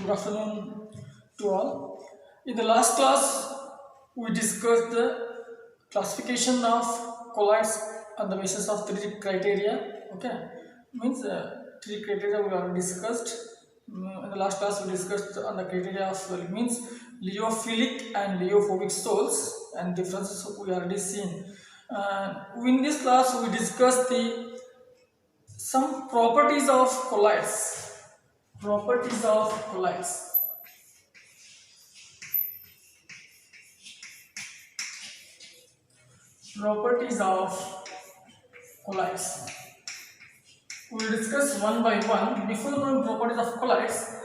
Good afternoon to all. In the last class, we discussed the classification of colloids on the basis of three criteria. Okay, means three criteria we already discussed. In the last class, we discussed on the criteria of means lyophilic and lyophobic salts and differences we already seen. In this class, we discussed the some properties of colloids. Properties of colloids. Properties of colloids. We will discuss one by one. Before knowing properties of colloids,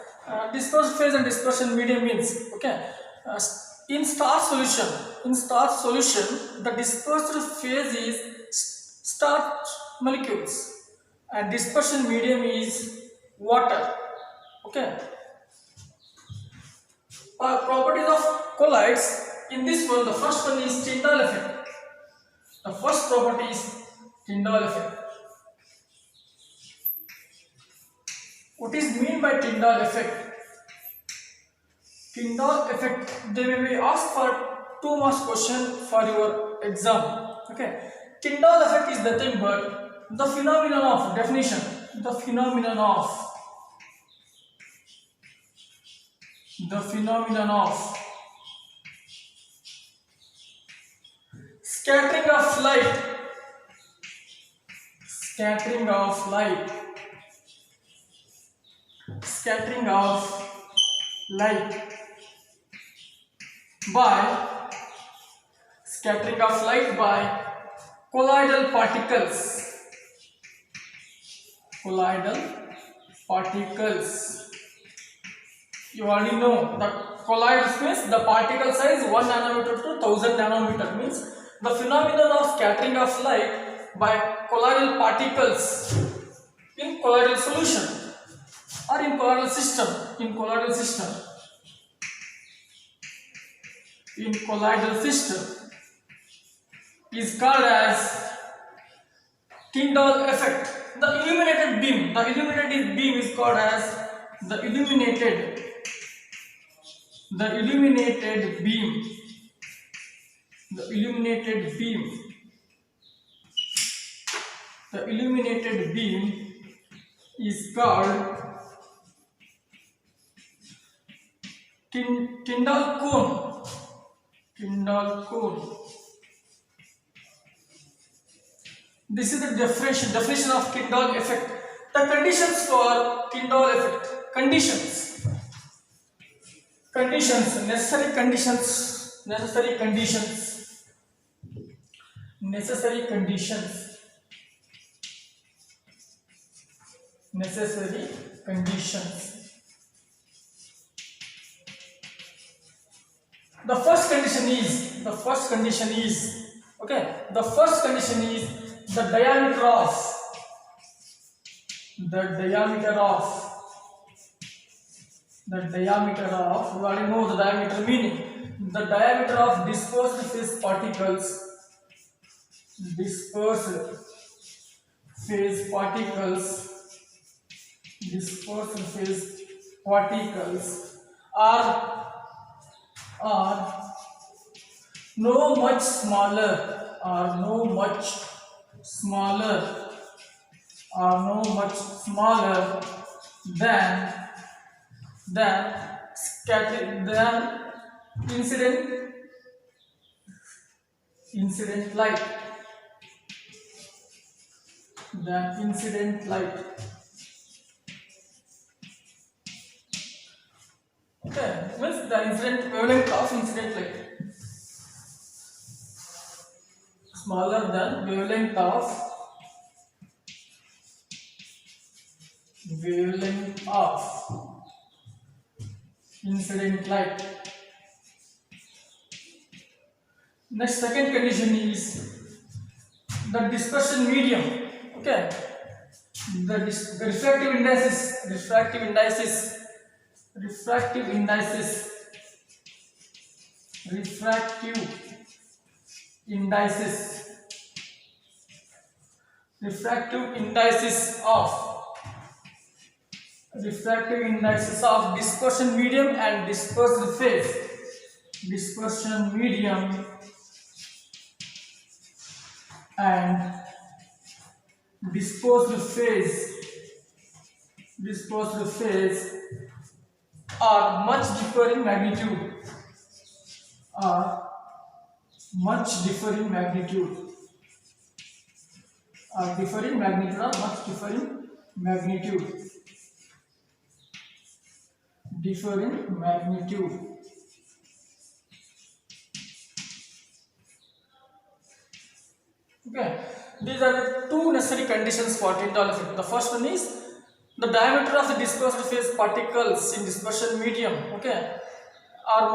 dispersed phase and dispersion medium means okay. In starch solution, the dispersed phase is starch molecules, and dispersion medium is water. Okay. Properties of colloids. In this one, the first one is Tyndall effect. The first property is Tyndall effect. What is mean by Tyndall effect? Tyndall effect, they may be asked for 2 marks question for your exam. Okay. Tyndall effect is nothing but the phenomenon of definition. The phenomenon of scattering of light by colloidal particles. You already know the colloids means the particle size 1 nanometer to 1000 nanometer means the phenomenon of scattering of light by colloidal particles in colloidal solution or in colloidal system. In colloidal system is called as Tyndall effect. The illuminated beam is called as the illuminated beam is called Tyndall cone. This is the definition of Tyndall effect. The conditions for Tyndall effect. Necessary conditions. The first condition is the diameter of we already know the diameter meaning. The diameter of dispersed phase particles are no much smaller than incident light. Okay, means the incident wavelength of incident light smaller than wavelength of incident light. Next, second condition is the dispersion medium. Okay, the refractive indices of refractive indices of dispersion medium and dispersed phase. Dispersion medium and dispersed phase are much differ in magnitude. Are much differing magnitude. Are differing magnitude or much differing magnitude. Differing magnitude. Okay, these are the two necessary conditions for Tyndall effect. The first one is the diameter of the dispersed phase particles in dispersion medium, okay, are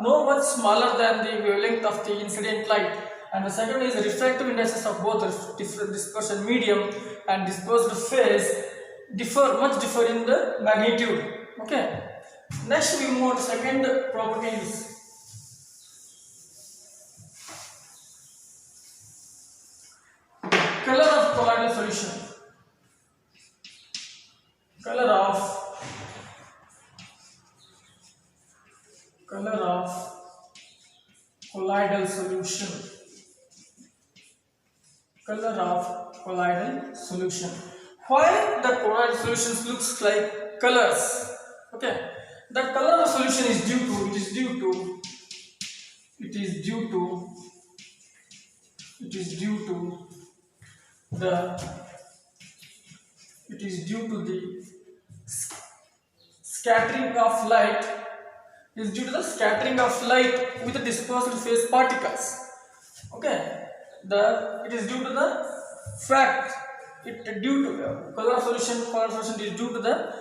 no much smaller than the wavelength of the incident light. And the second is refractive indices of both different dispersion medium and dispersed phase much differ in the magnitude. Okay. Next we move on to second properties. Color of colloidal solution. Color of colloidal solution. Color of colloidal solution. Why the colloidal solutions looks like colors? Okay, the color of solution is due to the scattering of light. Is due to the scattering of light with the dispersed phase particles. Okay, it is due to the fact color solution is due to the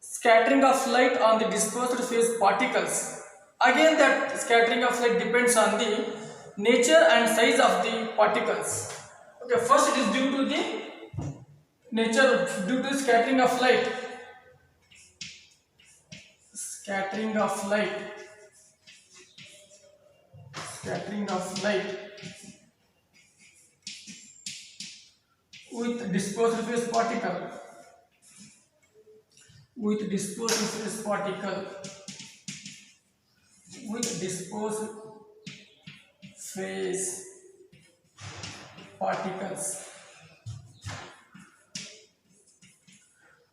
scattering of light on the dispersed phase particles. Again, that scattering of light depends on the nature and size of the particles. Okay, first it is due to the nature, due to scattering of light. Scattering of light with dispersed phase particle. With dispersed phase particles.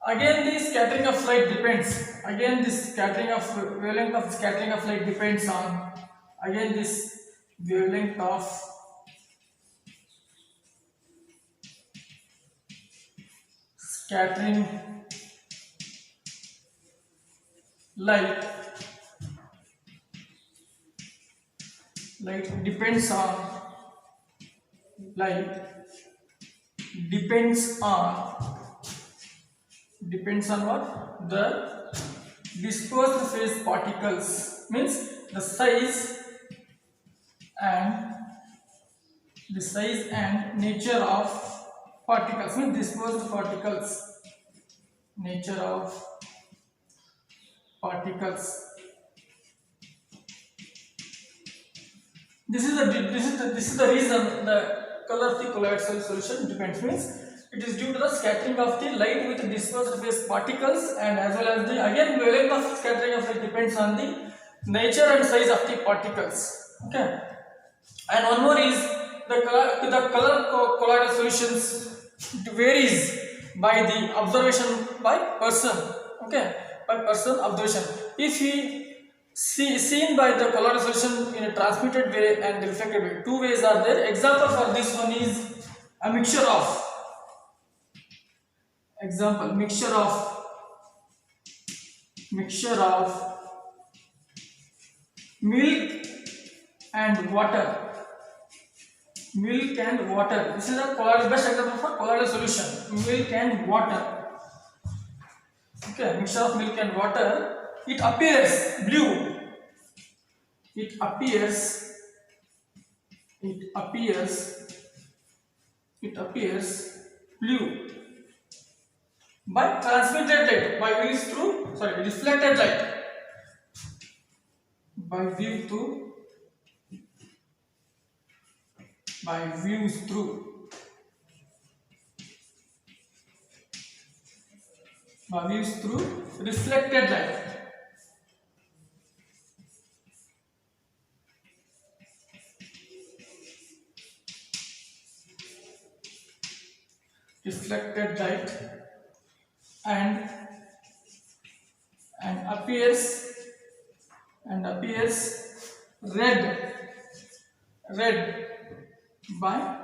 Again, the scattering of light depends. Again, this scattering of wavelength of scattering of light depends on. Again, this wavelength of scattering light depends on what? The dispersed phase particles, means the size and nature of particles, means dispersed particles, nature of particles. This is the reason the color of the colloidal solution depends, means it is due to the scattering of the light with dispersed phase particles, and as well as the again wavelength of scattering of light depends on the nature and size of the particles. Okay, and one more is the color colloidal solutions varies by the observation by person. Okay, by person observation. If we seen by the colloidal solution in a transmitted way and the reflected way, two ways are there. Example for this one is a mixture of milk and water. This is a best example for colloidal solution. Milk and water. Okay, mixture of milk and water. It appears blue. It appears blue by transmitted light, by reflected light, by views through Views through reflected light. Reflected light and appears red by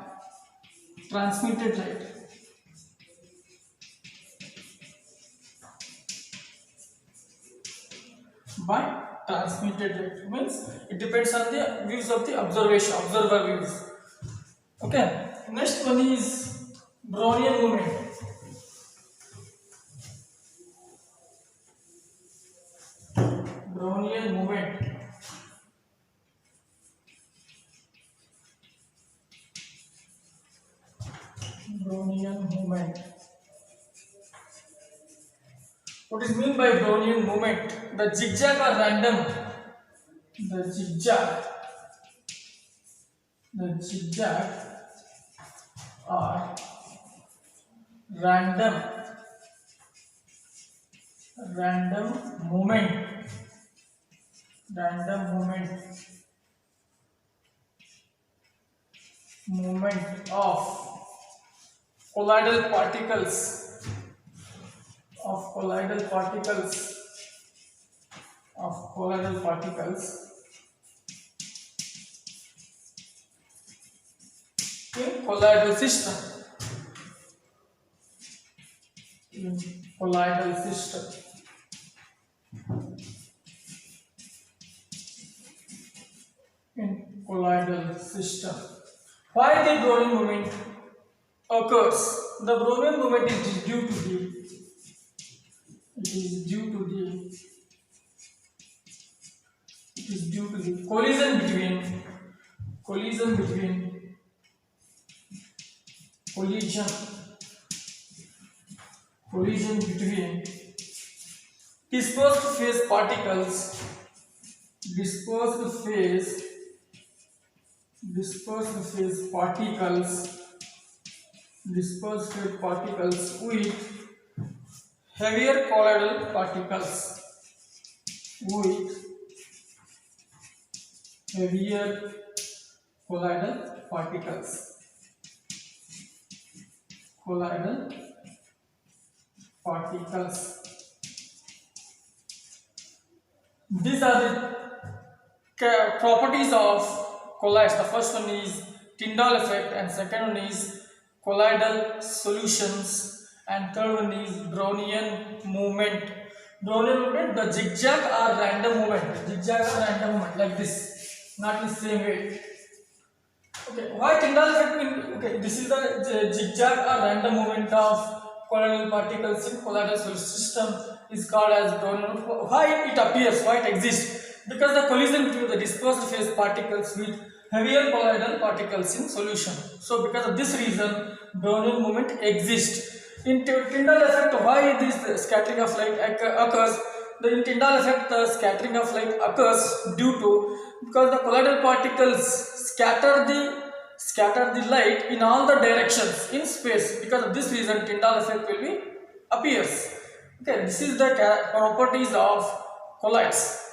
transmitted light. By transmitted light means it depends on the views of the observer views. Okay, next one is Brownian movement. Brownian movement. Brownian movement. What is meant by Brownian movement? The zigzag are random. The zigzag are random movement of colloidal particles in colloidal system. Colloidal system. Why the Brownian movement occurs? The Brownian movement is due to the collision between dispersed phase particles with heavier colloidal particles. These are the properties of colloids. The first one is Tyndall effect, and second one is colloidal solutions, and third one is Brownian movement. The zigzag or random movement, like this, not in the same way. Okay, why Tyndall effect? Okay, this is the zigzag or random movement of colloidal particles in colloidal system is called as Brownian. Why it appears? Why it exists? Because the collision between the dispersed phase particles with heavier colloidal particles in solution. So because of this reason, Brownian movement exists. In Tyndall effect, why this scattering of light occurs? In Tyndall effect, the scattering of light occurs due to because the colloidal particles scatter the light in all the directions in space. Because of this reason, Tyndall effect will be appears. Okay, this is the properties of colloids.